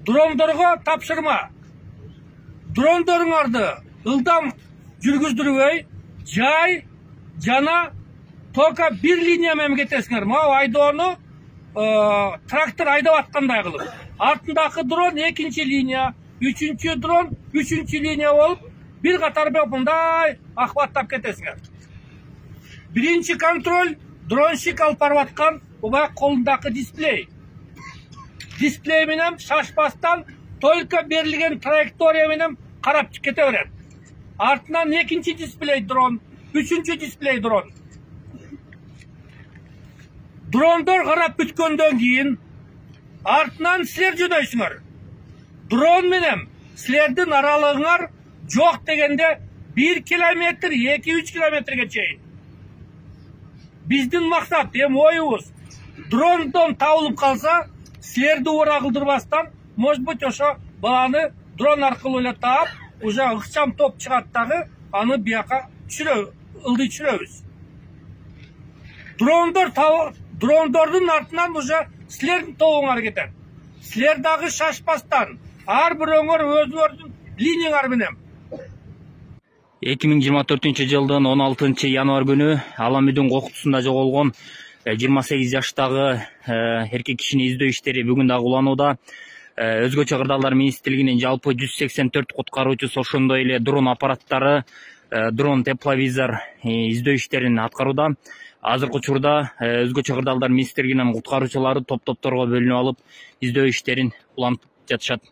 Dronlarga tapşırma. Dronlarыңарды ылдам жүргүздүрбөй, жай жана только bir линия менен кетесиңер. Мына айдоону трактор айдап аткандай кылып. Артындагы дрон экинчи линия, үчүнчү дрон үчүнчү линия болуп, bir катар мындай ахваттап кетесиңер. Биринчи контроль дронщик алып барып аткан убак колундагы дисплей. Дисплей менен шашпастан только берилген траектория менен карап кете берет. Артынан экинчи дисплей дрон, үчүнчү дисплей дрон. Дрондор карап бүткөндөн кийин артынан силер жөнөйсүңөр. Дрон менен силердин аралыгыңар жок дегенде 1 километр, 2-3 километрге чейин. Биздин максат эми оюбуз. Дрондон табылып калса, силерди убара кылдырбастан, может быть, ошо баланы дрон аркылуу эле таап, уже ыкчам топ чыгат дагы, аны бияка ылдый түшүрөбүз. Дрондордун артынан уже силердин тобуңар кетет. Силер дагы шашпастан, ар бирөөңөр өзүңөрдүн линияңар менен. 2024 жылдын 16 январ күнү Аламүдүн кокутусунда жоголгон 28 жаштагы эркек кишини издөө иштери бүгүн дагы уланууда. Өзгөчө кырдаалдар министрлигинин жалпы 184 куткаруучусу ошондой эле дрон аппараттары, дрон тепловизор издөө иштерин аткарууда. Азыркы учурда өзгөчө кырдаалдар министрлигинин куткаруучулары топ-топторго бөлүнүп алып, издөө иштерин улантып жатышат.